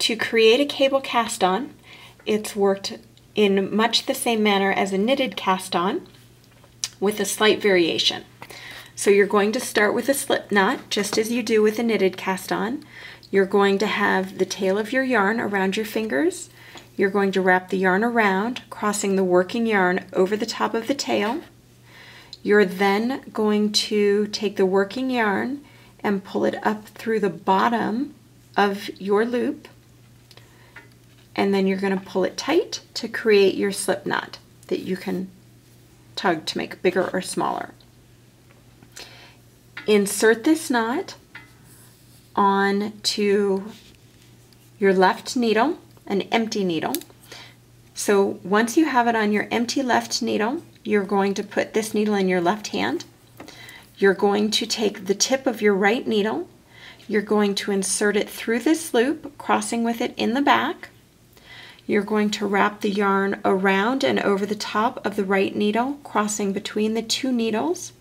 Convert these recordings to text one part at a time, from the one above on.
To create a cable cast on, it's worked in much the same manner as a knitted cast on with a slight variation. So you're going to start with a slip knot, just as you do with a knitted cast on. You're going to have the tail of your yarn around your fingers. You're going to wrap the yarn around, crossing the working yarn over the top of the tail. You're then going to take the working yarn and pull it up through the bottom of your loop, and then you're going to pull it tight to create your slip knot that you can tug to make bigger or smaller. Insert this knot onto your left needle, an empty needle. So once you have it on your empty left needle, you're going to put this needle in your left hand. You're going to take the tip of your right needle. You're going to insert it through this loop, crossing with it in the back. You're going to wrap the yarn around and over the top of the right needle, crossing between the two needles.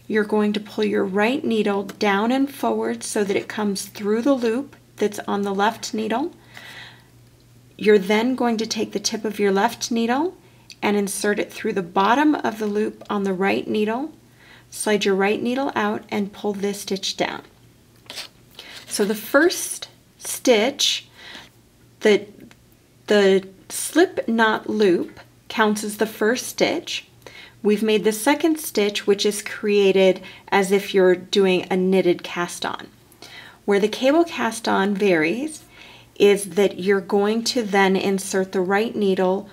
You're going to pull your right needle down and forward so that it comes through the loop that's on the left needle. You're then going to take the tip of your left needle and insert it through the bottom of the loop on the right needle. Slide your right needle out and pull this stitch down. So the first stitch, the slip knot loop counts as the first stitch. We've made the second stitch, which is created as if you're doing a knitted cast on. Where the cable cast on varies is that you're going to then insert the right needle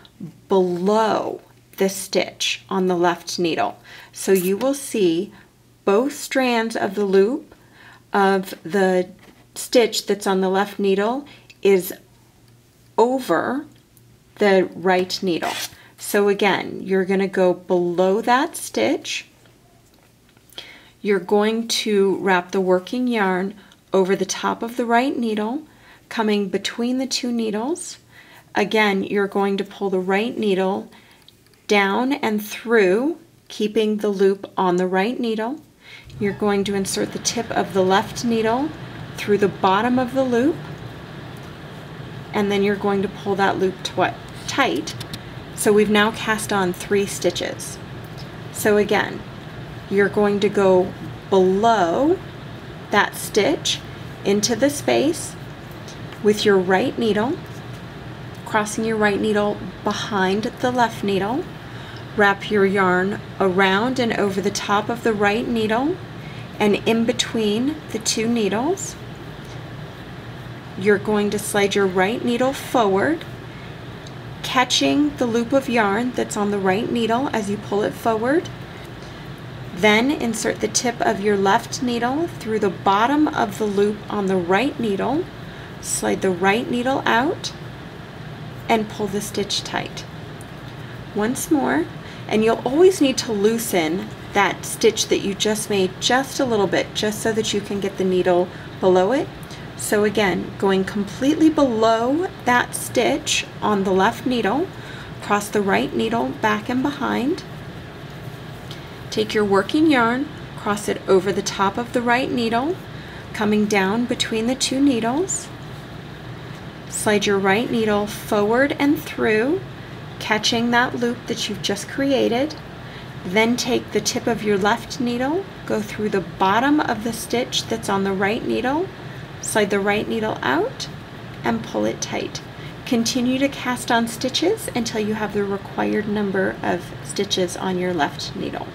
below the stitch on the left needle. So you will see both strands of the loop of the stitch that's on the left needle is over the right needle. So again, you're going to go below that stitch. You're going to wrap the working yarn over the top of the right needle, coming between the two needles. Again, you're going to pull the right needle down and through, keeping the loop on the right needle. You're going to insert the tip of the left needle through the bottom of the loop, and then you're going to pull that loop tight. So we've now cast on 3 stitches. So again, you're going to go below that stitch into the space with your right needle, crossing your right needle behind the left needle. Wrap your yarn around and over the top of the right needle and in between the two needles. You're going to slide your right needle forward, catching the loop of yarn that's on the right needle as you pull it forward. Then insert the tip of your left needle through the bottom of the loop on the right needle, slide the right needle out, and pull the stitch tight. Once more, and you'll always need to loosen that stitch that you just made just a little bit, just so that you can get the needle below it. So again, going completely below that stitch on the left needle, cross the right needle back and behind. Take your working yarn, cross it over the top of the right needle, coming down between the two needles. Slide your right needle forward and through, catching that loop that you've just created. Then take the tip of your left needle, go through the bottom of the stitch that's on the right needle, slide the right needle out, and pull it tight. Continue to cast on stitches until you have the required number of stitches on your left needle.